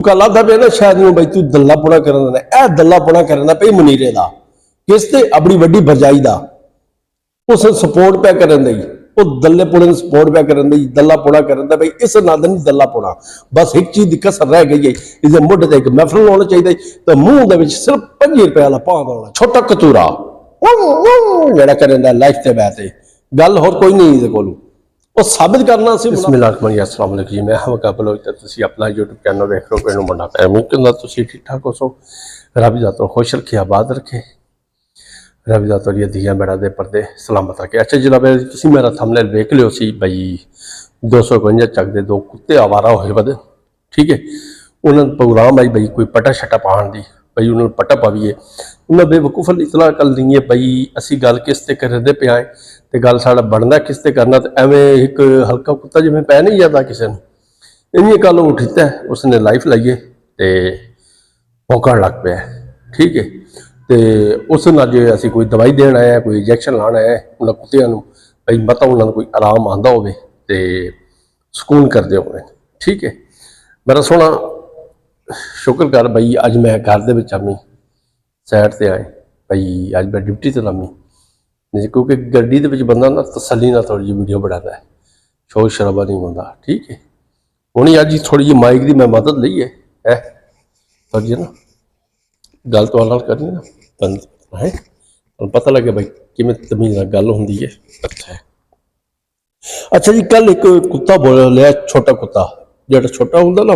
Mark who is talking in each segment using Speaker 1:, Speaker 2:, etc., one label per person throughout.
Speaker 1: कल आता पे ना शायद बई तू दल्ला पुना करना ए दल्ला पुना करना पे मुनीरे का किस ते अपनी वड्डी भरजाई का उस सपोर्ट पे करन दी वो दल्ले पुणे सपोर्ट पे करन दी दल्ला पुना करन दा भाई इस नाद नहीं दल्ला पुना बस एक चीज की कसर रह गई है इसके मुढ़ ते एक महफिल होना चाहिए तो मुंह दे विच सिर्फ 5 रुपए वाला पान होना छोटा कतूरा जेड़ा करन दा लाइफ ते बैठे गल होर कोई नहीं इहदे कोल ਉਹ ਸਾਬਿਤ ਕਰਨਾ ਸੀ ਬਿਸਮਿਲ੍ਲਾਹਿਰ अस्सलाम वालेकुम जी मैं ਹਾਂ ਮੁਕਾਬਲ ਤੇ ਤੁਸੀਂ ਆਪਣਾ YouTube ਚੈਨਲ ਵੇਖ ਰਹੇ ਹੋ ਕੋਈ ਨੂੰ ਬਣਾ ਪਿਆ ਉਮੀਦ ਹੈ ਤੁਸੀਂ ਠੀਕ ਠਾਕ ਹੋ ਸੋ ਰੱਬ ਜ਼ਾਤੋਂ खुश रखे आबाद रखे रब ਜ਼ਾਤੋਂ ये दिया बेड़ा दे पर्दे सलामत रखे। अच्छा जनाब ਤੁਸੀਂ मेरा थंबनेल देख लियो सी भाई 252 ਚੱਕ ਦੇ 2 ਕੁੱਤੇ आवारा होए बदे ठीक है उन्होंने प्रोग्राम आई भाई कोई पटा छटा पाण दी भाई उन्होंने पटा पावीए उन्हें बेवकूफ़ इतला कर दी है भाई असी गल किस ते करते पे आए तो गल साड़ा बनना किस ते करना तो एवें एक हल्का कुत्ता जिवें पै नहीं जाता किसी ने इन्नी गल उठीता है उसने लाइफ लाइए तो भौंकण लग पाया ठीक है तो उस नाल जे असी कोई दवाई देना है कोई इंजैक्शन लाना है उन्होंने कुत्तियां भाई मत उन्होंने कोई आराम आंदा हो तो सुकून करते हो ठीक है मेरा सोना शुक्र कर भाई अज मैं घर दे विच आमी सैड ते आए भाई अज मैं ड्यूटी ते लामी क्योंकि गड्डी दे विच बंदा ना तसल्ली ना थोड़ी जी वीडियो बनाता है शोर शराबा नहीं होंदा ठीक है हुण अज थोड़ी जी माइक की मैं मदद ली है थोड़ी जी ना गल तो नाल करनी ना बंद है पता लगे भाई किवें तमीज़ नाल गल हुंदी है। अच्छा जी कल एक कुत्ता बोलिया छोटा कुत्ता जो छोटा होंगे ना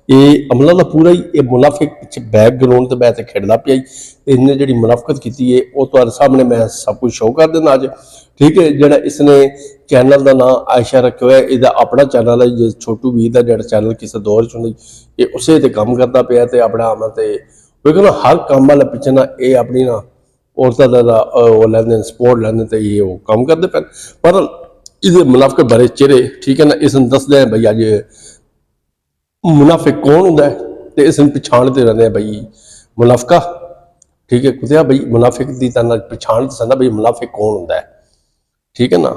Speaker 1: ये अमला का पूरा ही ये मुनाफिक पिछले बैकग्राउंड से बैठ खेलता पिया इन्हें जी मुनाफिकत की है वो तुम्हारे सामने मैं सब कुछ शो कर देना अज ठीक है जोड़ा इसने चैनल का नाम आयशा रखे हुआ है यदा अपना चैनल है जो छोटू वीर का जो चैनल किसी दौर च ये उसे ते काम करता पाया तो अपना आम तो क्योंकि ना हर काम वाले पिछे ना ये अपनी ना औरतों का वो लेंदे सपोर्ट लेंदे तो ये वो काम करते पे पर इसे मुनाफिक बारे चेहरे ठीक है ना इसने दसदे हैं भाई अज मुनाफिक कौन होंगे तो इस पछाणते रहते हैं भाई मुनाफिका ठीक है कुत्ते भाई मुनाफिक की पछाण दसना भाई मुनाफिक कौन होंगे ठीक है ना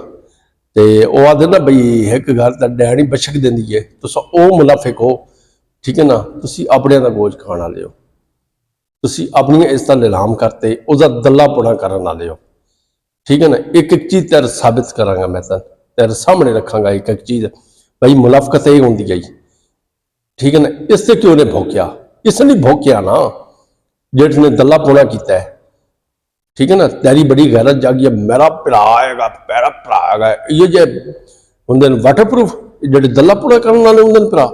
Speaker 1: तो वह आते ना भाई एक गल तो डैडी बशक देंदी है तुस वो मुनाफिक हो ठीक है ना तुसी अपने का गोज खाने वाले हो तुसी अपनी इज्जत नीलाम करते उसका दल्ला पुना करने वाले हो ठीक है ना एक चीज़ तेरे साबित करांगा मैं तेरे सामने रखांगा एक चीज़ भाई मुनाफिकत ये होंदी है ठीक है ना इससे क्यों ने भौंकिया इसने भौंकिया ना जेठ ने दल्ला पुना किया है ठीक है ना तेरी बड़ी गैरत जागी है मेरा भरा आएगा मेरा भरा आएगा ये जो होंगे वाटर प्रूफ जो दल्ला पुना करने वाले होंगे भरा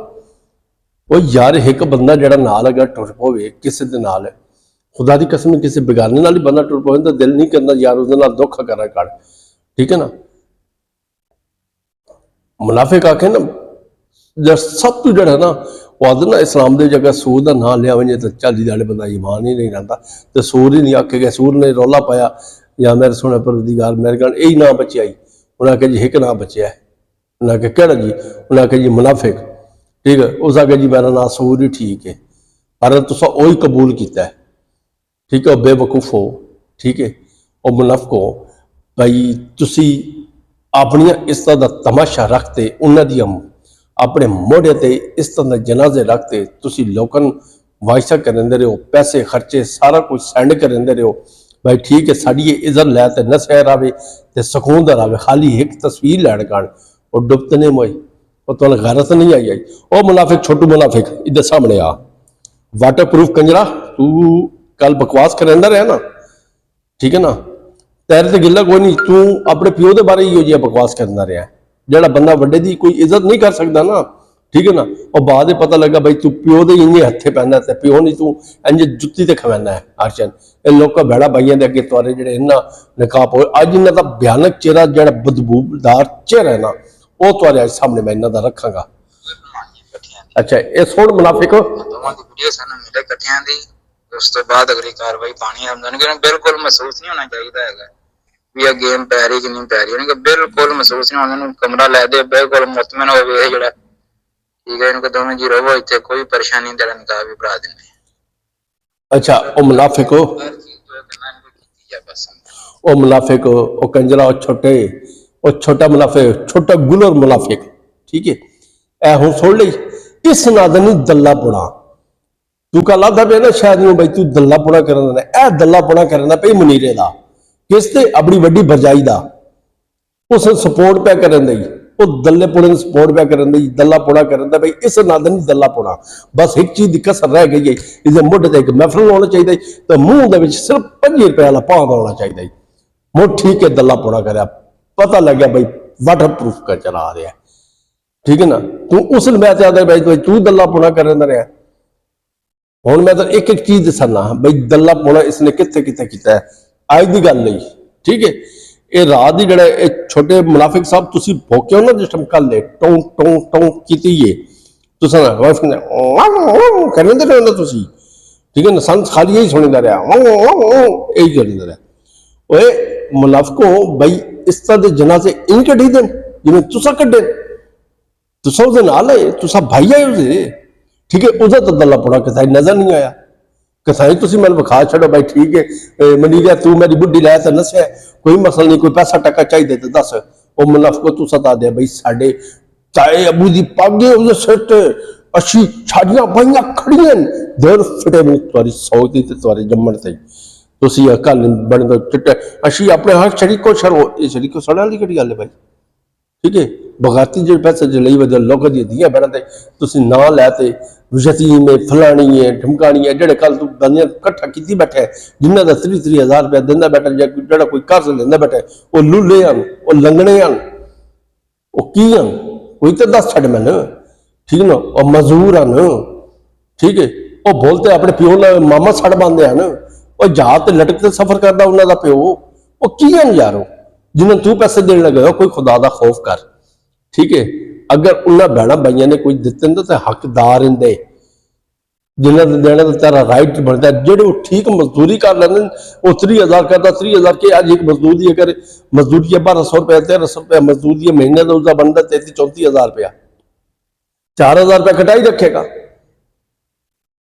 Speaker 1: वो यार एक बंदा जो नाल अगर टुर पवे किसी के नाल खुदा की कसम किसी बेगाने नाल ही बंदा टुर पवे तो दिल नहीं करना यार उसके नाल दुख करा कर ठीक है ना मुनाफिक आखे ना सब तो जड़ा ना वो आदि ना इस्लाम के जगह सूर का नाम लिया वजे तो चाली वाले बंदा ईमान ही नहीं रहता तो सूर ही नहीं आके गया सूर ने रौला पाया या मेरे सोने परवरदिगार मेरे गल यही नाम बचे आई उन्हें आख्या जी एक नाम बचे है उन्हें आख्या केड़ा जी उन्हें आख्या जी मुनाफिक ठीक है उस आख्या जी मेरा नाम सूर ही ठीक है पर तुसा वही कबूल किया है ठीक है बेवकूफ हो ठीक है और मुनाफिक हो भाई तुसी अपनिया इज्जत का तमाशा रखते उन्होंने अपने मोढ़े ते इस तरह जनाजे रखते तुसी लोगन वायसा करेंदे रहो पैसे खर्चे सारा कुछ सेंड करेंदे रहो भाई ठीक है साड़ी इज्जत लै ते न सैर आवे ते सुकून दर आवे खाली एक तस्वीर लैन कारण और डुबत नहीं मोई और तुम गैरत नहीं आई ओ मुनाफिक छोटू मुनाफिक इधर सामने आ वाटर प्रूफ कंजरा तू कल बकवास करेंदा रहा ना ठीक है ना तेरे ते गिला कोई नहीं तू अपने प्यो के बारे ही बकवास करना रहा जोड़ा बंदा वड्डे की कोई इज्जत नहीं कर सकता ना ठीक है ना और बाद में पता लगा भाई तू प्यो के इन्ने हथे पैना तो प्यो नहीं तू इंज जुत्ती ते खवाना है अर्चन ये लोग बेड़ा बाइया के अगे तुरे जो इन्ना निकाब हो अज इन्हों का भयानक चेहरा जो बदबूदार चेहरा है ना वो तुरे अज सामने मैं इन्हों का रखांगा। अच्छा ये सुन मुनाफिक
Speaker 2: उस तो बाद अगली कार्रवाई पानी बिल्कुल महसूस नहीं होना चाहिए भी यह गेम पै रही कि नहीं पै रही बिल्कुल महसूस नहीं होना कमरा लै दे बिल्कुल मुतमिन हो जो ठीक है इनको दोवें जी रहो इतने कोई परेशानी तेरा निकाह भी भरा देने।
Speaker 1: अच्छा ओ मुनाफिक हो ओ मुनाफिक हो ओ कंजरा ओ छोटा मुनाफिक छोटा गुलर मुनाफिक ठीक है ए हुण सुन ली इस नाद नहीं दल्ला पुना ਤੂੰ ਕੱਲ ਆਦਾ ਪਿਆ ਨਾ ਸ਼ਾਇਦ ਨੂੰ ਬਈ ਤੂੰ ਦੱਲਾਪੁਣਾ ਕਰਨ ਦਾ ਇਹ ਦੱਲਾਪੁਣਾ ਕਰਨ ਦਾ ਪਈ ਮਨੀਰੇ ਦਾ ਕਿਸ ਤੇ ਆਪਣੀ ਵੱਡੀ ਭਰਜਾਈ ਦਾ ਉਸ ਸਪੋਰਟ ਪਿਆ ਕਰਨ ਦੀ ਉਹ ਦੱਲੇਪੁਣੇ ਨੂੰ ਸਪੋਰਟ ਪਿਆ ਕਰਨ ਦੀ ਦੱਲਾਪੁਣਾ ਕਰਨ ਦਾ ਬਈ ਇਸ ਨਾਲ ਨਹੀਂ ਦੱਲਾਪੁਣਾ ਬਸ ਇੱਕ ਚੀਜ਼ ਦੀ ਕਸਰ ਰਹਿ ਗਈ ਹੈ ਇਹਦੇ ਮੁੱਢ ਤੇ ਇੱਕ ਮਹਿਫਲ ਹੋਣਾ ਚਾਹੀਦਾ ਤੇ ਮੂੰਹ ਦੇ ਵਿੱਚ ਸਿਰਫ 5 ਰੁਪਏ ਵਾਲਾ ਭਾਂਡ ਹੋਣਾ ਚਾਹੀਦਾ ਮੁੱਢ ਠੀਕ ਹੈ ਦੱਲਾਪੁਣਾ ਕਰਿਆ ਪਤਾ ਲੱਗਿਆ ਬਈ ਵਾਟਰਪ੍ਰੂਫ ਕਰ ਚਲਾ ਰਿਹਾ ਠੀਕ ਹੈ ਨਾ ਤੂੰ ਉਸ ਨੂੰ ਮੈਂ ਤੇ ਆਦਾ ਬਈ ਤੂੰ ਦੱਲਾਪੁਣਾ ਕਰਨ ਰਿਹਾ ਹੁਣ ਮੈਂ ਤਾਂ ਇੱਕ ਇੱਕ ਚੀਜ਼ ਦੱਸਣਾ ਬਈ ਦੱਲਾਪੁਣਾ ਇਸਨੇ ਕਿੱਥੇ ਕਿੱਥੇ ਕੀਤਾ ਹੈ ਅੱਜ ਦੀ ਗੱਲ ਨਹੀਂ ਠੀਕ ਹੈ ਇਹ ਰਾਤ ਦੀ ਜਿਹੜਾ ਇਹ ਛੋਟੇ ਮੁਨਾਫਿਕ ਸਾਹਿਬ ਤੁਸੀਂ ਭੋਕਿਓ ਨਾ ਜਿਸ ਟਾਈਮ ਕੱਲ ਦੇ ਟੋਂ ਟੋਂ ਟੋਂ ਕੀਤੀ ਏ ਤੁਸੀਂ ਕਰਨ ਦੇ ਰਹਿੰਦੇ ਤੁਸੀਂ ਠੀਕ ਹੈ ਨਾ ਸੰਸ ਖਾਲੀ ਹੀ ਸੁਣਦਾ ਰਿਹਾ ਇਹੀ ਕਰਦਾ ਰਿਹਾ ਓਏ ਮੁਨਾਫਿਕੋ ਬਈ ਇਸ ਤਰ੍ਹਾਂ ਦੇ ਜਨਾਜ਼ੇ ਇਨ ਕੱਢੀ ਦੇਣ ਜਿਵੇਂ ਤੁਸੀਂ ਕੱਢੇ ਤੁਸੀਂ ਉਹਦੇ ਨਾਲ ਹੈ ਤੁਸੀਂ ਭਾਈ ਆਏ ਉਹਦੇ ਠੀਕ ਹੈ ਉਹਦਾ ਤਾਂ ਦੱਲਾਪੁਣਾ ਕਿਤੇ ਨਜ਼ਰ ਨਹੀਂ ਆਇਆ ਕਿਸਾਈ ਤੁਸੀਂ ਮੈਨੂੰ ਵਿਖਾ ਛੱਡੋ ਬਾਈ ਠੀਕ ਹੈ ਮਨੀਰਿਆ ਤੂੰ ਮੇਰੀ ਬੁੱਢੀ ਲੈ ਤਾਂ ਨਸਿਆ ਕੋਈ ਮਸਲਾ ਨਹੀਂ ਕੋਈ ਪੈਸਾ ਟੱਕਾ ਚਾਹੀਦਾ ਤਾਂ ਦੱਸ ਉਹ ਮੁਨਾਫਿਕੋ ਤੂੰ ਸਤਾ ਦੇ ਬਈ ਸਾਡੇ ਤਾਏ ਅਬੂ ਦੀ ਪਾਗੇ ਉਹਦੇ ਸਿਰ ਤੇ ਅਸੀਂ ਛਾੜੀਆਂ ਬਾਈਆਂ ਖੜੀਆਂ ਦਰ ਫਟੇ ਨੂੰ ਤੁਹਾਡੀ ਸੌਚ ਦੀ ਤੇ ਤੁਹਾਡੇ ਜੰਮਣ ਤੇ ਤੁਸੀਂ ਕੱਲ ਬਣ ਦੋ ਚਿੱਟੇ ਅਸੀਂ ਆਪਣੇ ਹੱਥ ਸ਼ਰੀਕੋ ਸ਼ਰੋ ਇਹ ਸ਼ਰੀਕੋ ਸੜਨ ਵਾਲੀ ਕਿਹੜੀ ਗੱਲ ਹੈ ਬਾਈ ਠੀਕ ਹੈ ਬਗਾਤੀ ਜਿਹੜੇ ਪੈਸੇ ਜੇ ਲਈ ਵਜੇ ਲੋਕਾਂ ਦੀਆਂ ਧੀਆਂ ਭੈਣਾਂ ਤੇ ਤੁਸੀਂ ਨਾਂ ਲੈ ਤੇ ਯਤੀਮ ਹੈ ਫਲਾਣੀ ਹੈ ਢਮਕਾਣੀ ਹੈ ਜਿਹੜੇ ਕੱਲ ਤੂੰ ਬੰਦੇ ਇਕੱਠਾ ਕੀਤੀ ਬੈਠੇ ਜਿਨ੍ਹਾਂ ਦਾ 30,000 ਰੁਪਇਆ ਦਿੰਦਾ ਬੈਠਾ ਜਾਂ ਜਿਹੜਾ ਕੋਈ ਕਰਜ਼ ਲੈਂਦਾ ਬੈਠਾ ਉਹ ਲੁੱਲੇ ਹਨ ਉਹ ਲੰਗਣੇ ਹਨ ਉਹ ਕੀ ਹਨ ਕੋਈ ਤਾਂ ਦੱਸ ਛੱਡ ਮੈਨੂੰ ਠੀਕ ਨਾ ਉਹ ਮਜ਼ਦੂਰ ਹਨ ਠੀਕ ਹੈ ਉਹ ਬੋਲਤੇ ਆਪਣੇ ਪਿਓ ਨਾਲ ਮਾਮਾ ਛੱਡ ਬੰਦੇ ਹਨ ਉਹ ਜਹਾਜ਼ ਤੇ ਲਟਕ ਤੇ ਸਫ਼ਰ ਕਰਦਾ ਉਹਨਾਂ ਦਾ ਪਿਓ ਉਹ ਕੀ ਹਨ ਯਾਰੋ ਜਿਨ੍ਹਾਂ ਤੂੰ ਪੈਸੇ ਦੇਣ ਲੱਗਾ ਕੋਈ ਖੁਦਾ ਦਾ ਖੌਫ ਕਰ ਠੀਕ ਹੈ ਅਗਰ ਉਹਨਾਂ ਭੈਣਾਂ ਭਾਈਆਂ ਨੇ ਕੋਈ ਦਿੱਤੇ ਨੇ ਤਾਂ ਹੱਕਦਾਰ ਹੁੰਦੇ ਜਿਨ੍ਹਾਂ ਦੇ ਦੇਣਾ ਤਾਂ ਤੇਰਾ ਰਾਈਟ ਬਣਦਾ ਜਿਹੜੇ ਉਹ ਠੀਕ ਮਜ਼ਦੂਰੀ ਕਰ ਲੈਂਦੇ ਉਹ 30,000 ਕਰਦਾ 30,000 ਕੇ ਅੱਜ ਇੱਕ ਮਜ਼ਦੂਰ ਦੀ ਅਗਰ ਮਜ਼ਦੂਰੀ 1200 ਰੁਪਏ 1300 ਰੁਪਏ ਮਜ਼ਦੂਰ ਦੀ ਮਹੀਨੇ ਦਾ ਉਸਦਾ ਬਣਦਾ 33-34,000 ਰੁਪਇਆ 4,000 ਰੁਪਏ ਕਟਾਈ ਰੱਖੇਗਾ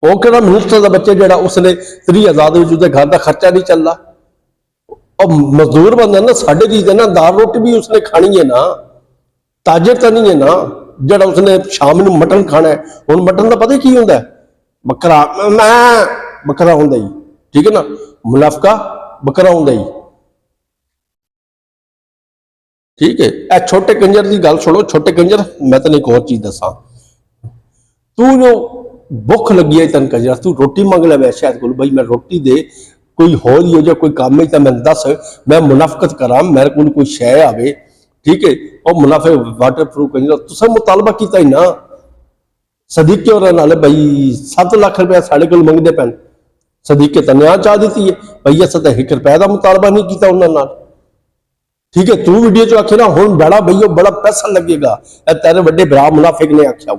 Speaker 1: ਉਹ ਕਿਹੜਾ ਮਿਨਿਸਟਰ ਦਾ ਬੱਚੇ ਜਿਹੜਾ ਉਸਨੇ 30,000 ਦੇ ਵਿੱਚ ਉਹਦੇ ਘਰ ਦਾ ਖਰਚਾ ਨਹੀਂ ਚੱਲਦਾ ਉਹ ਮਜ਼ਦੂਰ ਬੰਦਾ ਨਾ ਸਾਡੇ ਦੀ ਨਾ ਦਾਲ ਰੋਟੀ ਵੀ ਉਸਨੇ ਖਾਣੀ ਹੈ ਨਾ ਤਾਜਰ ਤਾਂ ਨਹੀਂ ਹੈ ਨਾ ਜਿਹੜਾ ਉਸਨੇ ਸ਼ਾਮ ਨੂੰ ਮਟਨ ਖਾਣਾ ਹੈ ਹੁਣ ਮਟਨ ਦਾ ਪਤਾ ਕੀ ਹੁੰਦਾ ਬੱਕਰਾ ਮੈਂ ਬੱਕਰਾ ਹੁੰਦਾ ਹੀ ਠੀਕ ਹੈ ਨਾ ਮੁਨਾਫਿਕਾ ਬੱਕਰਾ ਹੁੰਦਾ ਹੀ ਠੀਕ ਹੈ ਇਹ ਛੋਟੇ ਕੰਜਰ ਦੀ ਗੱਲ ਸੁਣੋ ਛੋਟੇ ਕੰਜਰ ਮੈਂ ਤੈਨੂੰ ਇੱਕ ਹੋਰ ਚੀਜ਼ ਦੱਸਾਂ ਤੂੰ ਜੋ ਭੁੱਖ ਲੱਗੀ ਹੈ ਤੈਨੂੰ ਕੰਜਰ ਤੂੰ ਰੋਟੀ ਮੰਗ ਲੈ ਵੈ ਸ਼ਾਇਦ ਕੋਲ ਬਈ ਮੈਂ ਰੋਟੀ ਦੇ ਕੋਈ ਹੋਰ ਹੀ ਹੋ ਜਾ ਕੋਈ ਕੰਮ ਹੀ ਤਾਂ ਮੈਨੂੰ ਦੱਸ ਮੈਂ ਮੁਨਾਫਕਤ ਕਰਾਂ ਮੇਰੇ ਕੋਲ ਕੋਈ ਸ਼ੈ ਆਵੇ ਠੀਕ ਹੈ ਉਹ ਮੁਨਾਫੇ ਵਾਟਰਪ੍ਰੂਫ ਕੰਜਰ ਤੁਸੀਂ ਮੁਤਾਲਬਾ ਕੀਤਾ ਹੀ ਨਾ ਸਦੀਕੇ ਹੋਰਾਂ ਨਾਲ ਬਈ 7 ਲੱਖ ਰੁਪਏ ਸਾਡੇ ਕੋਲ ਮੰਗਦੇ ਪੈਣ ਸਦੀਕੇ ਤਾਂ ਨਿਆਂ ਚਾਹ ਦਿੱਤੀ ਹੈ ਭਈ ਅਸਾਂ ਤਾਂ 1 ਰੁਪਏ ਦਾ ਮੁਤਾਲਬਾ ਨਹੀਂ ਕੀਤਾ ਉਹਨਾਂ ਨਾਲ ਠੀਕ ਹੈ ਤੂੰ ਵੀਡੀਓ ਚ ਆਖੇ ਨਾ ਹੁਣ ਬੜਾ ਭਈਓ ਬੜਾ ਪੈਸਾ ਲੱਗੇਗਾ ਇਹ ਤੇਰੇ ਵੱਡੇ ਭਰਾ ਮੁਨਾਫਿਕ ਨੇ ਆਖਿਆ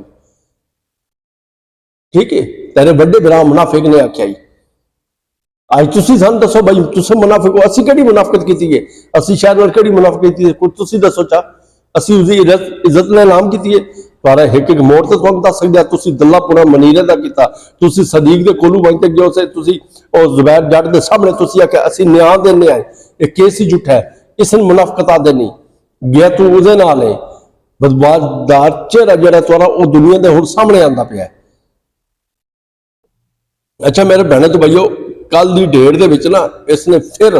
Speaker 1: ਠੀਕ ਹੈ ਤੇਰੇ ਵੱਡੇ ਭਰਾ ਮੁਨਾਫਿਕ ਨੇ ਆਖਿਆ ਅੱਜ ਤੁਸੀਂ ਸਾਨੂੰ ਦੱਸੋ ਬਈ ਤੁਸੀਂ ਮੁਨਾਫਿਕ ਹੋ ਅਸੀਂ ਕਿਹੜੀ ਮੁਨਾਫਕਤ ਕੀਤੀ ਹੈ ਅਸੀਂ ਸ਼ਾਇਦ ਨਾਲ ਕਿਹੜੀ ਮੁਨਾਫਕਤ ਕੀਤੀ ਹੈ ਕੁਝ ਤੁਸੀਂ ਦੱਸੋ ਚਾ ਅਸੀਂ ਉਸਦੀ ਇੱਜ਼ਤ ਨਾਲ ਨਾਮ ਕੀਤੀ ਹੈ ਪਰ ਇੱਕ ਇੱਕ ਮੋੜ ਤੇ ਤੁਹਾਨੂੰ ਦੱਸ ਸਕਦੇ ਤੁਸੀਂ ਦੱਲਾਪੁਣਾ ਮਨੀਰੇ ਦਾ ਕੀਤਾ ਤੁਸੀਂ ਸਦੀਕ ਦੇ ਕੋਲੋਂ ਵੰਤੇ ਜੋ ਸੇ ਤੁਸੀਂ ਉਹ ਜ਼ੁਬੈਰ ਜੱਟ ਦੇ ਸਾਹਮਣੇ ਤੁਸੀਂ ਆਖਿਆ ਅਸੀਂ ਨਿਆਂ ਦੇਣੇ ਆਏ ਇਹ ਕੇਸ ਹੀ ਝੂਠਾ ਹੈ ਇਸ ਨੂੰ ਮੁਨਾਫਕਤ ਆਦੇ ਨਹੀਂ ਗਿਆ ਤੂੰ ਉਹਦੇ ਨਾਲ ਹੈ ਬਦਬਾਦਾਰ ਚਿਹਰਾ ਜਿਹੜਾ ਤੁਹਾਡਾ ਉਹ ਦੁਨੀਆ ਦੇ ਹੁਣ ਸਾਹਮਣੇ ਆਂਦਾ ਪਿਆ ਅੱਛਾ ਮੇਰੇ ਭੈਣੇ ਤੋਂ ਭਾਈਓ ਕੱਲ ਦੀ ਡੇਟ ਦੇ ਵਿੱਚ ਨਾ ਇਸਨੇ ਫਿਰ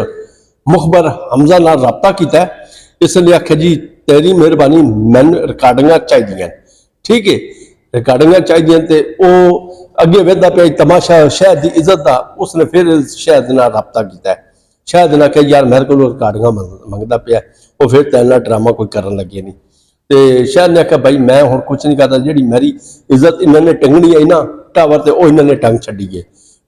Speaker 1: ਮੁਖਬਰ ਹਮਜ਼ਾ ਨਾਲ ਰਾਬਤਾ ਕੀਤਾ ਇਸ ਨੇ ਆਖਿਆ ਜੀ ਤੇਰੀ ਮਿਹਰਬਾਨੀ ਮੈਨੂੰ ਰਿਕਾਰਡਿੰਗਾਂ ਚਾਹੀਦੀਆਂ ਠੀਕ ਹੈ ਰਿਕਾਰਡਿੰਗਾਂ ਚਾਹੀਦੀਆਂ ਤੇ ਉਹ ਅੱਗੇ ਵਧਦਾ ਪਿਆ ਤਮਾਸ਼ਾ ਸ਼ਾਇਦ ਦੀ ਇੱਜ਼ਤ ਦਾ ਉਸਨੇ ਫਿਰ ਸ਼ਾਇਦ ਨਾਲ ਰਾਬਤਾ ਕੀਤਾ ਸ਼ਾਇਦ ਨਾ ਕਿ ਯਾਰ ਮੇਰੇ ਕੋਲ ਰਿਕਾਰਡਿੰਗਾਂ ਮੰਗਦਾ ਪਿਆ ਉਹ ਫਿਰ ਤੇਰੇ ਨਾਲ ਡਰਾਮਾ ਕੋਈ ਕਰਨ ਲੱਗੇ ਨਹੀਂ ਤੇ ਸ਼ਾਇਦ ਨੇ ਆਖਿਆ ਭਾਈ ਮੈਂ ਹੁਣ ਕੁਝ ਨਹੀਂ ਕਰਦਾ ਜਿਹੜੀ ਮੇਰੀ ਇੱਜ਼ਤ ਇਹਨਾਂ ਨੇ ਟੰਗਣੀ ਹੈ ਨਾ ਟਾਵਰ ਤੇ ਉਹ ਇਹਨਾਂ ਨੇ ਟੰਗ ਛੱਡੀ ਹੈ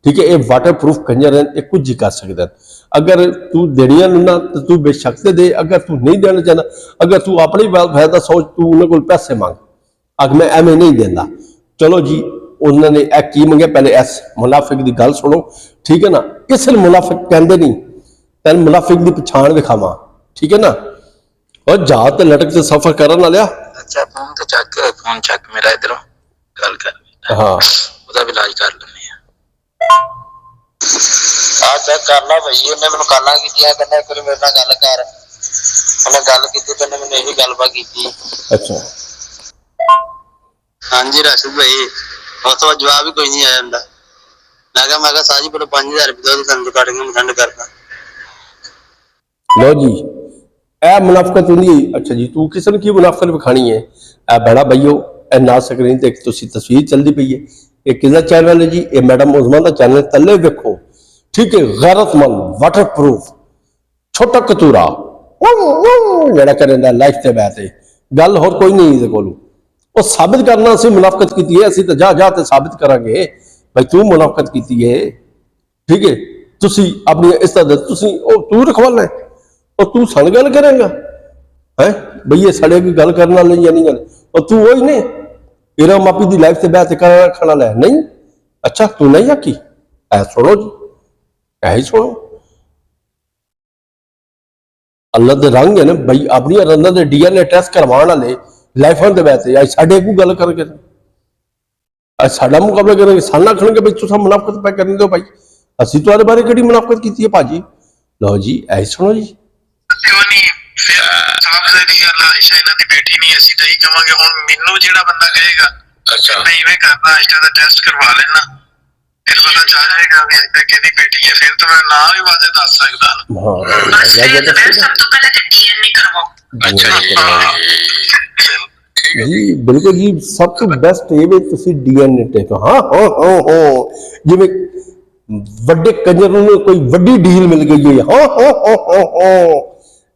Speaker 1: ਠੀਕ ਹੈ ਇਹ ਵਾਟਰਪ੍ਰੂਫ ਕੰਜਰ ਹੈ ਇਹ ਕੁਝ ਹੀ ਕਰ ਸਕਦਾ ਅਗਰ ਤੂੰ ਦੇਣੀਆਂ ਨਾ ਤਾਂ ਤੂੰ ਬੇਸ਼ੱਕ ਤੇ ਦੇ ਅਗਰ ਤੂੰ ਨਹੀਂ ਦੇਣਾ ਚਾਹੁੰਦਾ ਅਗਰ ਤੂੰ ਆਪਣੀ ਫਾਇਦਾ ਸੋਚ ਤੂੰ ਉਹਨਾਂ ਕੋਲ ਪੈਸੇ ਮੰਗ ਅਗ ਮੈਂ ਐਵੇਂ ਨਹੀਂ ਦਿੰਦਾ ਚਲੋ ਜੀ ਉਹਨਾਂ ਨੇ ਇਹ ਕੀ ਮੰਗਿਆ ਪਹਿਲੇ ਇਸ ਮੁਨਾਫਿਕ ਦੀ ਗੱਲ ਸੁਣੋ ਠੀਕ ਹੈ ਨਾ ਇਸ ਨੂੰ ਮੁਨਾਫਿਕ ਕਹਿੰਦੇ ਨਹੀਂ ਤੈਨੂੰ ਮੁਨਾਫਿਕ ਦੀ ਪਛਾਣ ਵਿਖਾਵਾਂ ਠੀਕ ਹੈ ਨਾ ਉਹ ਜਹਾਜ਼ ਤੇ ਲਟਕ ਤੇ ਸਫ਼ਰ ਕਰਨ ਵਾਲਿਆ
Speaker 2: ਅੱਛਾ ਫੋਨ ਚੱਕ ਮੇਰਾ ਇਧਰੋਂ ਗੱਲ ਕਰ
Speaker 1: ਹਾਂ
Speaker 2: ਉਹਦਾ ਵੀ ਇਲਾਜ ਕਰ ਲੈਂਦੇ ਆ ਚੈੱਕ ਕਰ ਲਾ ਭਈ ਉਹਨੇ ਮੈਨੂੰ ਕਾਲਾਂ ਕੀਤੀਆਂ ਕਹਿੰਦਾ ਇੱਕ ਵਾਰੀ ਮੇਰੇ ਨਾਲ ਗੱਲ ਕਰ ਉਹਨੇ ਗੱਲ ਕੀਤੀ ਤੇ ਮੈਨੂੰ ਇਹੀ ਗੱਲਬਾਤ ਕੀਤੀ
Speaker 1: ਅੱਛਾ
Speaker 2: ਹਾਂਜੀ ਰਾਸ਼ਦ ਭਾਈ ਉਹ ਤੋਂ ਜਵਾਬ ਹੀ ਕੋਈ ਨਹੀਂ ਆਇਆ ਹੁੰਦਾ
Speaker 3: ਮੈਂ ਕਿਹਾ ਸਾਜੀ ਪਹਿਲਾਂ 5000 ਰੁਪਏ ਦੋ ਸੰਦ ਕੱਟ ਕੇ ਮੈਂ ਕਰਦਾ।
Speaker 1: ਲਓ ਜੀ, ਇਹ ਮੁਨਾਫਕਤ ਹੁੰਦੀ ਹੈ। ਅੱਛਾ ਜੀ, ਤੂੰ ਕਿਸੇ ਨੂੰ ਕੀ ਮੁਨਾਫਕਤ ਵਿਖਾਣੀ ਹੈ? ਇਹ ਬੜਾ ਬਈਓ, ਇਹ ਨਾ ਸਕਰੀਨ ਤੇ ਇੱਕ ਤੁਸੀਂ ਤਸਵੀਰ ਚੱਲਦੀ ਪਈ ਹੈ, ਇਹ ਕਿਹਦਾ ਚੈਨਲ ਹੈ ਜੀ? ਇਹ ਮੈਡਮ ਉਜ਼ਮਾ ਦਾ ਚੈਨਲ, ਥੱਲੇ ਵੇਖੋ, ਠੀਕ ਹੈ। ਗੈਰਤਮੰਦ, ਵਾਟਰਪ੍ਰੂਫ, ਛੋਟਾ ਕਤੂਰਾ ਜਿਹੜਾ ਕਰਦਾ ਲਾਈਫ ਤੇ ਬਹਿ ਤੇ, ਗੱਲ ਹੋਰ ਕੋਈ ਨਹੀਂ ਇਹਦੇ ਕੋਲ। ਉਹ ਸਾਬਿਤ ਕਰਨਾ ਅਸੀਂ ਮੁਨਾਫਕਤ ਕੀਤੀ ਹੈ, ਅਸੀਂ ਤਾਂ ਜਾ ਤੇ ਸਾਬਿਤ ਕਰਾਂਗੇ ਭਾਈ ਤੂੰ ਮੁਨਾਫਕਤ ਕੀਤੀ ਹੈ, ਠੀਕ ਹੈ। ਤੁਸੀਂ ਆਪਣੀ ਇਸ ਤਰ੍ਹਾਂ ਤੁਸੀਂ ਉਹ ਤੂੰ ਰਖਵਾਲਾ ਹੈ, ਉਹ ਤੂੰ ਸਣ ਗੱਲ ਕਰੇਗਾ ਹੈ ਬਈ ਇਹ ਸਾਡੇ ਕੋਈ ਗੱਲ ਕਰਨ ਵਾਲੀ ਜਾਂ ਨਹੀਂ ਗੱਲ, ਉਹ ਤੂੰ ਉਹੀ ਨੇ ਇਹਰਾ ਮਾਪੀ ਦੀ ਲਾਈਫ ਤੇ ਬਹਿ ਤੇ ਕਰ ਰੱਖਣ ਵਾਲਾ ਨਹੀਂ। ਅੱਛਾ ਤੂੰ ਨਹੀਂ ਆਕੀ, ਐ ਸੁਣੋ ਜੀ, ਐ ਹੀ ਸੁਣੋ। ਅੱਲਾ ਦੇ ਰੰਗ ਹੈ ਨਾ ਬਈ, ਆਪਣੀਆਂ ਰੰਨਾਂ ਦੇ DNA ਟੈਸਟ ਕਰਵਾਉਣ ਵਾਲੇ ਲਾਈਫਾਂ ਦੇ ਬਹਿ ਅੱਜ ਸਾਡੇ ਕੋ ਗੱਲ ਕਰਕੇ ਅੱਜ ਸਾਡਾ ਮੁਕਾਬਲਾ ਕਰਾਂਗੇ, ਸਾਨਾ ਆਖਣਗੇ ਬਈ ਤੁਸੀਂ ਮੁਨਾਫਕਤ ਪੈ ਕਰਨ ਦਿਓ ਭਾਈ, ਅਸੀਂ ਤੁਹਾਡੇ ਬਾਰੇ ਕਿਹੜੀ ਮੁਨਾਫਕਤ ਕੀਤੀ ਹੈ ਭਾਜੀ। ਲਓ ਜੀ ਐ ਸੁਣੋ ਜੀ।
Speaker 4: ਆਇਸ਼ਾ ਇਹਨਾਂ ਦੀ ਬੇਟੀ ਨਹੀਂ, ਅਸੀਂ ਤਾਂ ਹੀ ਕਵਾਂਗੇ। ਹੁਣ ਮੈਨੂੰ ਜਿਹੜਾ ਬੰਦਾ ਕਹੇਗਾ ਮੈਂ ਇਵੇਂ ਕਰਦਾ, ਆਇਸ਼ਾ ਦਾ ਟੈਸਟ ਕਰਵਾ ਲੈਣਾ, ਫਿਰ ਪਤਾ ਚੱਲ ਜਾਏਗਾ ਵੀ ਆਇਸ਼ਾ ਕਿਹਦੀ ਬੇਟੀ ਹੈ, ਫਿਰ ਤਾਂ ਮੈਂ ਨਾਂ ਵੀ ਵਾਦੇ ਦੱਸ ਸਕਦਾ।
Speaker 1: ਸਭ ਤੋਂ ਪਹਿਲਾਂ ਤੇ DNA ਕਰਵਾਓ। ਅੱਛਾ ਜੀ, ਬਿਲਕੁਲ ਜੀ, ਸਭ ਤੋਂ ਬੈਸਟ ਇਹ ਵੀ ਤੁਸੀਂ DNA ਟੈਸਟ। ਹਾਂ ਜਿਵੇਂ ਵੱਡੇ ਕੰਜਰ ਨੂੰ ਕੋਈ ਵੱਡੀ ਡੀਲ ਮਿਲ ਗਈ ਹੈ, ਹਾਂ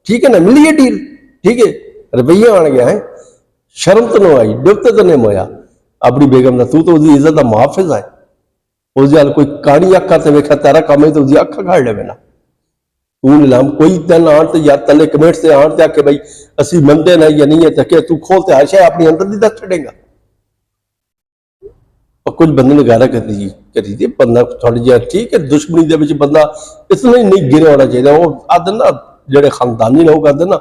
Speaker 1: ਠੀਕ ਹੈ ਨਾ, ਮਿਲੀ ਹੈ ਡੀਲ, ठीक है, रवैया आन गया है, शर्म तो ना आई, डुबते तो नहीं मोया अपनी बेगम ना, तू तो उसकी इज्जत का मुहाफिज है, उसके हाल कोई कानी अखा ते वेखा तेरा काम है तो उसकी अखा काट ले ना, तू नीलाम कोई तेन आन ते या तले कमेंट से आन ते आके भाई असी मनते ना या नहीं है, तके तू खोलते हर शायद अपनी अंदर दी दस छड़ेगा। और कुछ बंदे ने गारा करी थी बंदा थोड़ी जी ठीक है, दुश्मनी दे विच बंदा इतना ही नहीं गिरे होना चाहिए। वो आदत ना जेडे खानदानी लोग आते ना,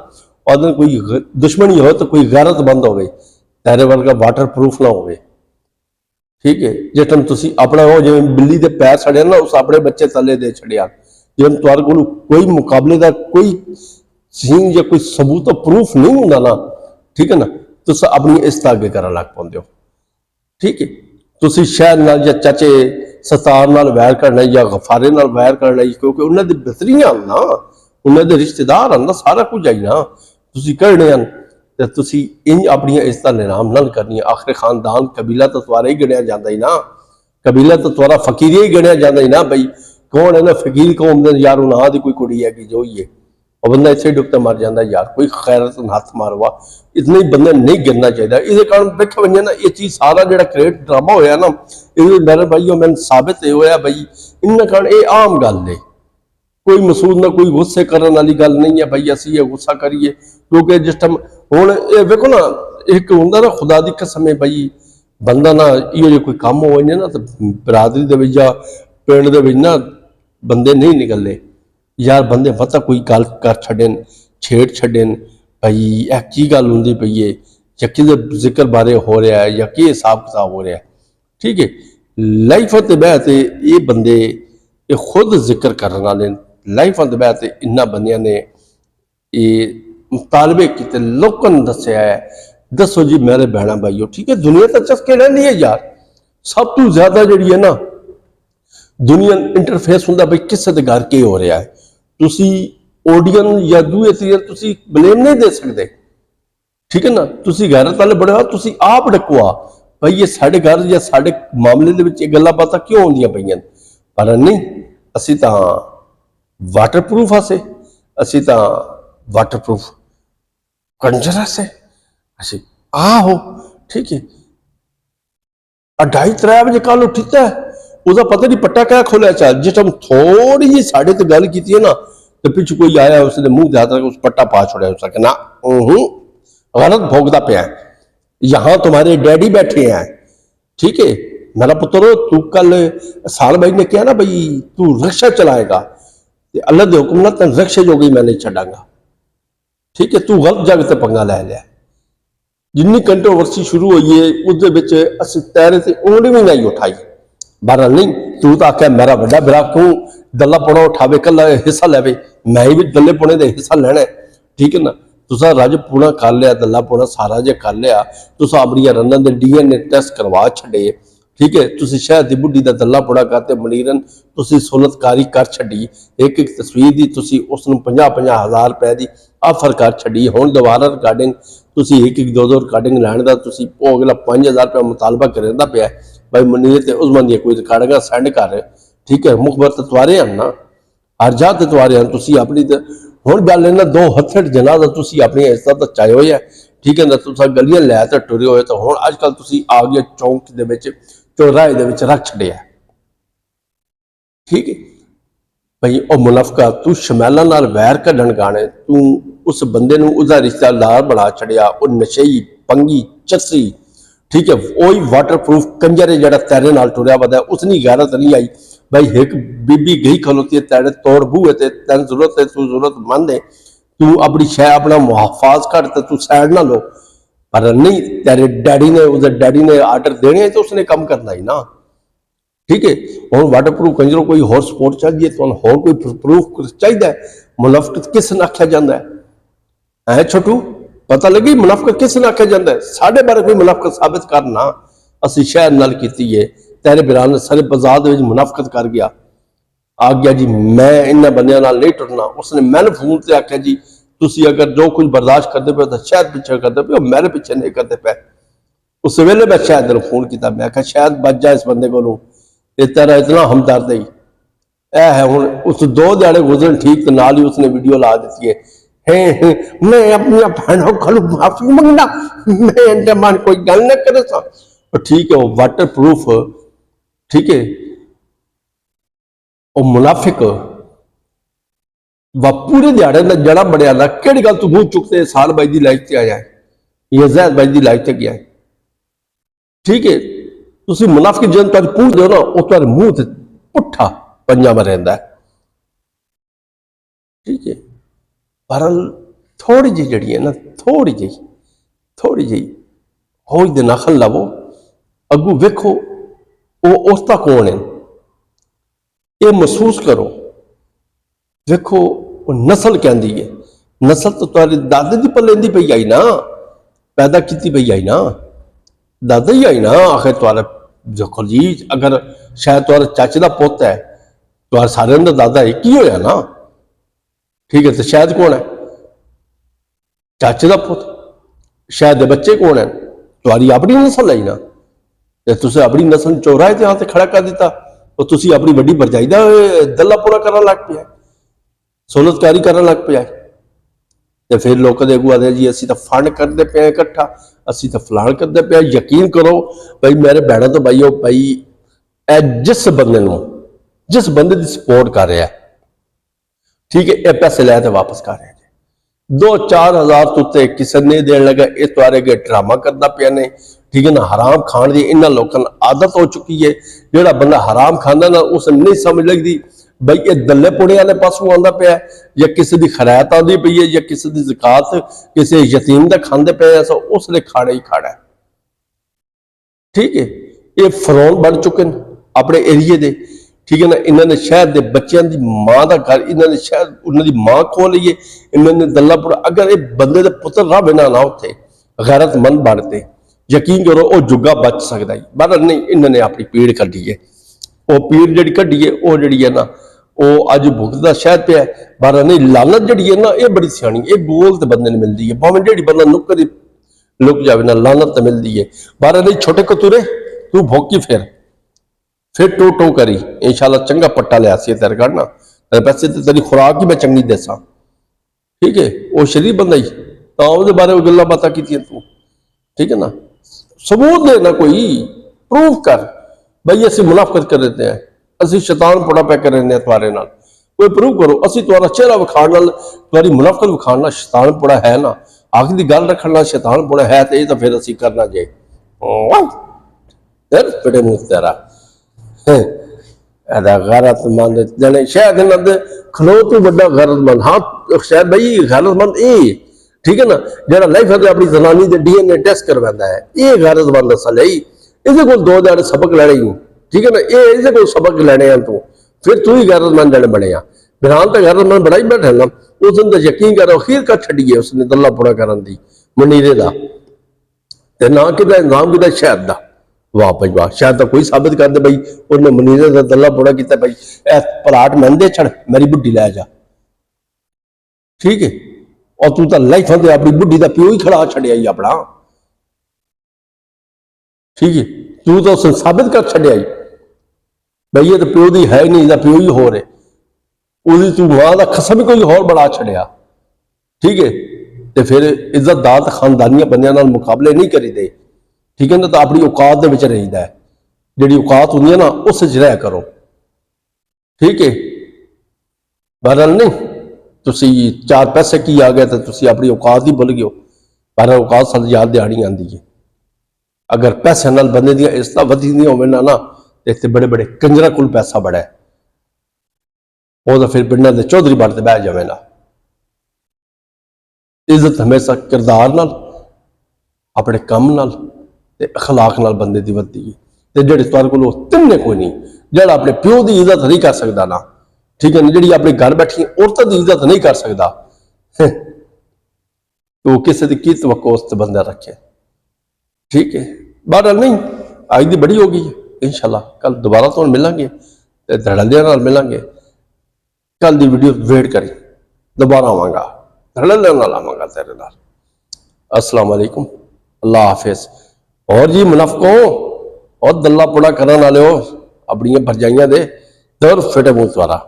Speaker 1: और कोई दुश्मनी हो तो कोई गैरत बंद हो, तेरे वर्गा वाटर प्रूफ ना हो, ठीक है। जे तुम अपना हो जिवें बिल्ली के पैर सड़े ना, उस अपने बच्चे थले दे छड़िया, जे तुहाडे कोल कोई मुकाबले का कोई सीन या कोई सबूत प्रूफ नहीं होंदा ना, ठीक है ना, तुस अपनी इज्जत अगे करन लग पाउंदे हो, ठीक है। तुसी शहर नाल या चाचे सतार नाल वैर करना या गफारे नाल वैर करना, क्योंकि उन्हां दी बहतरीयां ना, उन्हां दे रिश्तेदार आन ना, सारा कुछ आई ना, ਤੁਸੀਂ ਕਰਨੇ ਹਨ ਤੇ ਤੁਸੀਂ ਇੰਜ ਆਪਣੀਆਂ ਇੱਜ਼ਤਾਂ ਨਿਰਾਮ ਨਾਲ ਕਰਨੀਆਂ। ਆਖਰ ਖਾਨਦਾਨ ਕਬੀਲਾ ਤਾਂ ਤੁਹਾਰਾ ਹੀ ਗਿਣਿਆ ਜਾਂਦਾ ਹੀ ਨਾ, ਕਬੀਲਾ ਤਾਂ ਤੁਹਾਰਾ ਫਕੀਰ ਹੀ ਗਿਣਿਆ ਜਾਂਦਾ ਹੀ ਨਾ ਬਈ, ਕੌਣ ਹੈ ਨਾ ਫਕੀਰ ਕੌਮ ਦੇ ਯਾਰ ਉਹਨਾਂ ਦੀ ਕੋਈ ਕੁੜੀ ਹੈਗੀ ਜੋ ਹੀ ਹੈ, ਉਹ ਬੰਦਾ ਇੱਥੇ ਡੁੱਬ ਮਰ ਜਾਂਦਾ ਯਾਰ, ਕੋਈ ਖੈਰਤ ਹੱਥ ਮਾਰਵਾ, ਇਤਨੇ ਹੀ ਬੰਦੇ ਨਹੀਂ ਗਿਰਨਾ ਚਾਹੀਦਾ। ਇਹਦੇ ਕਾਰਨ ਵੇਖ ਵੰਜੇ ਨਾ ਇਹ ਚੀਜ਼ ਸਾਰਾ ਜਿਹੜਾ ਕ੍ਰੀਏਟ ਡਰਾਮਾ ਹੋਇਆ ਨਾ, ਇਹ ਮੇਰੇ ਭਾਈਓ ਮੈਨੂੰ ਸਾਬਿਤ ਇਹ ਹੋਇਆ ਬਈ ਇਹਨਾਂ ਕਾਰਨ ਇਹ ਆਮ ਗੱਲ ਹੈ, कोई मसूद ना कोई गुस्से करने वाली गल नहीं है भाई असी ये गुस्सा करिए, क्योंकि जिस टाइम हुण ये वेखो ना एक हुंदा ना खुदा दी कसम है भाई बंदा ना इहो जो कोई काम हो जाए ना तो बरादरी दे विच पिंड दे विच ना बंदे नहीं निकलते यार, बंदे पता कोई गल कर छड्डन छेड़ छड्डन भाई यह की गल हुंदी पई है या किहदे जिक्र बारे हो रहा है या की हिसाब किताब हो रहा है, ठीक है। लाइफ ते बह ते ये बंदे ये खुद जिक्र करने वाले लाइफ ਦੇ ਬਹਿ ਤੇ ਇੰਨਾ ਬੰਦਿਆਂ ਨੇ ਇਹ ਮੁਤਾਲਬੇ ਕੀਤੇ, ਲੋਕਾਂ ਨੂੰ ਦੱਸਿਆ ਹੈ। ਦੱਸੋ ਜੀ ਮੇਰੇ ਭੈਣਾਂ ਭਾਈਓ, ਠੀਕ ਹੈ, ਦੁਨੀਆ ਤਾਂ ਚਸਕੇ ਰਹਿੰਦੀ ਹੈ ਯਾਰ, ਸਭ ਤੋਂ ਜ਼ਿਆਦਾ ਜਿਹੜੀ ਹੈ ਨਾ ਦੁਨੀਆ ਇੰਟਰਫੇਸ ਹੁੰਦਾ ਬਈ ਕਿਸੇ ਦੇ ਘਰ ਕੀ ਹੋ ਰਿਹਾ ਹੈ, ਤੁਸੀਂ ਆਡੀਅਨ ਜਾਂ ਦੂਏ ਤੀਰ ਤੁਸੀਂ ਬਲੇਮ ਨਹੀਂ ਦੇ ਸਕਦੇ, ਠੀਕ ਹੈ ਨਾ। ਤੁਸੀਂ ਗੈਰਤ ਵਾਲੇ ਬੜੇ ਹੋ, ਤੁਸੀਂ ਆਪ ਡਕਵਾ ਭਾਈ ਇਹ ਸਾਡੇ ਘਰ ਜਾਂ ਸਾਡੇ ਮਾਮਲੇ ਦੇ ਵਿੱਚ ਇਹ ਗੱਲਾਂ ਬਾਤਾਂ ਕਿਉਂ ਆਉਂਦੀਆਂ ਪਈਆਂ, ਪਰ ਨਹੀਂ ਅਸੀਂ ਤਾਂ वाटरप्रूफ आसे, असी तो वाटरप्रूफ कंजरस है असी आहो, ठीक है। 2:30-3 बजे कल उठीता है, उसका पता नहीं पट्टा क्या खोलिया चाल, जिस टाइम थोड़ी जी साढ़े तो गल की है ना तो पिछू कोई आया उसने मुंह ध्यान रखा उस पट्टा पा छोड़ा, उसका ना गलत भोगता पे, यहाँ तुम्हारे डैडी बैठे हैं, ठीक है। मेरा पुत्र तू कल साल भाई ने कहा ना भाई तू रिक्शा चलाएगा, अल्लाह के हुक्म ना तेन रिक्शे जो गई मैं नहीं छड़ांगा, ठीक है। तू गलत जगह से पंगा लै लिया, जिन्नी कंट्रोवर्सी शुरू हुई है उस तेरे से उंगली भी नहीं उठाई, बहरहाल नहीं तू तो आख्या मेरा बड़ा बिरा क्यों दल्ला पुणा उठावे कला हिस्सा लैवे, मैं भी दल्ले पुणे का हिस्सा लेना, ठीक है ना। तुसा रज पूना कर लिया, दल्ला पुणा सारा जे कर लिया, तुसा अपनी रन्नां दे DNA टेस्ट करवा छड़े, ठीक है, तुसी शहद दी बुढ़ी दा दल्ला पुड़ा करते मनीरन तुसी सुलतकारी कर छड़ी। एक एक तस्वीर दी तुसी उसनूं 50-50 हज़ार रुपए दी ऑफर कर छड़ी। हुण दोबारा रिकॉर्डिंग तुसी एक एक दो रिकॉर्डिंग लैण दा तुसी ओह अगला 5000 रुपया मुतालबा करदा पिया भाई मनीर ते उस्मान दी कोई रिकॉर्डिंग सेंड कर। ठीक है, मुखबर ते तुआरे हन ना, हर जा ते तुआरे हन। तुसी अपनी ते हुण गल इन्हां दो हत्थड़ जनाजा तुसी अपनी इज्जत दा चाहे होया। ठीक है ना, तुसा गलियां लै ते टुरे होए तो हुण अजकल तुसी आ गए चौंक दे विच चौराहे दे विच रख छड़िया। ठीक है भाई, ओ मुनाफका तू शमैला नाल वैर कढण गाने तू उस बंदे नूं उसदा रिश्तेदार बना छड़िया। ओ नशेई पंगी चस्सी। ठीक है, वही वाटरप्रूफ कंजर है जड़ा तेरे नाल टुरिया वदा उसनी गैरत नहीं आई भाई। एक बीबी गई खलोती है तेरे तोड़ बूहे ते तेन जरूरत है, तू जरूरतमंद है, तू अपनी शह अपना मुहाफाज कर ते तू सैड ना लो। पर नहीं, तेरे डैडी ने उसके डैडी ने आर्डर देने तो उसने कम करना ही ना। ठीक है, और वाटरप्रूफ कंजरों कोई होर सपोर्ट चाहिए तो होर कोई प्रूफ चाहिए। मुनाफिक किस ने आख्या जाता है छोटू, पता लगी मुनाफिक किस ने आख्या जाता है? साढ़े बारे कोई मुनाफिक साबित करना असी शहर नाल की है। तेरे बिरान ने सारे बाजार के मुनाफिकत कर गया, आ गया जी मैं इन्होंने बंदियां नाल नहीं टुरना। उसने मैंने फोन से आख्या जी तुसी अगर जो कुछ बर्दाश्त करते पे तो शायद पीछे करते पे, मेरे पीछे नहीं करते पे। उस वेले मैं शायद ने फोन किया, मैं आख्या शायद बच जाए इस बंदे को, तेरा इतना हमदर्द ही है। हुण उस 2 दिहाड़े गुजरन ठीक तो नाल ही उसने वीडियो ला दी है मैं अपनी भैनों को माफी मंगना, मैं इनके मन कोई गल न करे सा। ठीक है, वो वाटर प्रूफ। ठीक है, वो मुनाफिक व पूरे दिहाड़े का जड़ा बड़िया ना कि गल तू मुंह चुकते साल बाई की लाइफ से आया है या जैद बाई की लाइफ से गया है। ठीक है, तुम मुनाफिक जन तुम पूछ दो ना वो तुम्हारे मुंह से पुट्ठा पंजा में रहा है। ठीक है, पर थोड़ी जी जड़ी है ना, थोड़ी जी हो नखल लवो, अगू वेखो वो औरतां कौन है, ये महसूस करो। देखो वो नस्ल कहती है, नस्ल तो तुम्हारे दादे की पलेंदी पई आई ना, पैदा की पई आई ना, दादा ही आई ना। आखिर तुम्हारा देखो जी, अगर शायद तुम्हारे चाचे का पुत है, तुम्हारे सारे का दादा एक ही होया ना। ठीक है, तो शायद कौन है? चाचे का पुत। शायद के बच्चे कौन है? तुम्हारी अपनी नस्ल आई ना। तो तुम अपनी नस्ल चौराहे से हाथ खड़ा कर दिता तो तुम अपनी वड्डी भरजाई का दल्ला पूरा करन लग पिया, सोलतकारी करन लग पिया। तो फिर लोग अगू आते जी असी तो फंड करते पे इकट्ठा, असी तो फलान करते पे। यकीन करो भाई मेरे भैनों तो भाई जिस बंदे की सपोर्ट कर रहा है, ठीक है, ये पैसे लैके वापस कर रहे हैं। 2-4 हज़ार तुते किसी ने देन लगा, ये तुम्हारे अगे ड्रामा करता पे ने। ठीक है ना, हराम खाण की इन्होंने लोगों को आदत हो चुकी है। जोड़ा बंदा हराम खांदा ना उसे नहीं समझ लगती भाई ये दल्ले पुड़े वाले पासों आता पे या किसी की खैरात आती पई है या किसी की ज़कात किसी यतीम का खाते पे, ऐसा उसने खाना ही खाना है। ठीक है, ये फरौन बन चुके हैं अपने एरिए के। ठीक है ना, इन्होंने शहर के बच्चों की माँ का घर, इन्होंने शहर उन्होंने माँ खो ली है, इन्होंने दल्ला पुड़ा। अगर ये बंदे के पुत्र रह बिना ना उत्थे गैरतमंद बनते, यकीन करो वो जुगा बच सकता है। पर नहीं, इन्होंने अपनी पीड़ कड्ढी है। वो पीड़ जी कड्ढी है वो जी है ना, वो अज भुगतदा शहर पे है। पर नहीं, लानत जी है ना, ये बड़ी सियाणी, ये गोल तो बंदे ने मिलती है। भावें जी बंदा नुक्कर ही लुक जाए ना, लानत तो मिलती है। पर नहीं, छोटे कतूरे तू भोकी फिर टो करी, इंशाल्लाह चंगा पट्टा लिया तेरे घर ना। पैसे तो तेरी खुराक ही मैं चंगी दसा। ठीक है, वो शरीफ बंदा ही तो वो बारे गल्लां बातां कीतियां तू। ठीक है ना, सबूत दे ना, कोई प्रूफ कर भाई असं मुनाफकत कर देते हैं, असं शैतान पुड़ा पै कर रहे तुम्हारे नाल, कोई प्रूफ करो। असं तुम्हारा चेहरा विखाण नाल, तुम्हारी मुनाफकत विखाण नाल शैतान पुड़ा है ना, आखिर की गल रखना शैतान पुड़ा है तो ये तो फिर असं करना जे फिर मुँह तेरा गैरतमंद जने शायद इन्होंने खलो तो बड़ा गैरतमंद। हाँ शायद भाई गैरतमंद ये, ठीक है ना, जरा लाइफ है अपनी जनानी के DNA टेस्ट करवाता है, ये गैरतमंद असल है। इसे को 2 दिहाड़े सबक लैने ही, ठीक है ना, ये इसे को सबक लैने हैं तू, फिर तू ही गैरतमंद जने बने। बिरान तो गैरतमंद बड़ा ही बैठा ना, उस दिन तो यकीन करो अखीर का छड़िए उसने दल्ला पूरा करन दी मनीरे का, ना कि इंतजाम किया शहद का। ਵਾਹ ਭਾਈ ਵਾਹ, ਸ਼ਾਇਦ ਤਾਂ ਕੋਈ ਸਾਬਿਤ ਕਰ ਦੇ ਬਈ ਉਹਨੇ ਮਨੀਰੇ ਦਾ ਦੱਲਾ ਪੋੜਾ ਕੀਤਾ, ਬਈ ਇਹ ਪਲਾਟ ਮਹਿੰਦੇ ਛੜ ਮੇਰੀ ਬੁੱਢੀ ਲੈ ਜਾ, ਠੀਕ ਹੈ। और तू तो लाइफ दे अपनी बुढ़ी का प्यो ही खड़ा छड़िया ही अपना, ठीक है। तू तो उसे साबित कर छड़िया ही बई ये तो प्यो की है नहीं, इसका प्यो ही हो रहे, उसकी तू मां का खसम ही कोई होर बड़ा छड़िया, ठीक है। तो फिर इज्जतदार खानदानिया बंदियां नाल मुकाबले नहीं करीदे, ठीक है ना। तो अपनी औकात दे विच रहीदा है, जिहड़ी औकात हुंदी है ना उस च रह करो, ठीक है। बहरहाल नहीं तुसी 4 पैसे की आ गए तो तुसी अपनी औकात ही भुल गए हो, पर औकात सानूं याद दिहाड़ी आंदी है। अगर पैसे नाल बंदे दी इज्जत वधींदियां होवे ना ते इत्थे बड़े बड़े कंजरा कोल पैसा बड़ा है, वो तो फिर पिंडां दे चौधरी बण ते बह जावे ना। इज्जत हमेशा किरदार नाल, अपने काम नाल ते अखलाक नाल बंदे दी वधदी है। ते जिहड़े तुहाडे कोल तिन्ने कोई नहीं, जिहड़ा अपने प्यो की इज्जत नहीं कर सकता ना, ठीक है ना, जी अपने घर बैठी औरतों की इज्जत नहीं कर सकता, तो किसी की तवक्को उस बंदा रखे, ठीक है। बहरहाल नहीं अज की बड़ी हो गई, इंशाल्लाह कल दोबारा तो मिलेंगे, धड़ल्लियां नाल मिलेंगे। कल की वीडियो वेट करी, दोबारा आवांगा, धड़ल्लियां नाल आवांगा तेरे नाल। अस्सलाम वालेकुम, अल्लाह हाफिज। और जी मुनाफिकों और दल्ला पुड़ा करने वाले हो अपनी भरजाइयां दे दर फिटे मुंह द्वारा।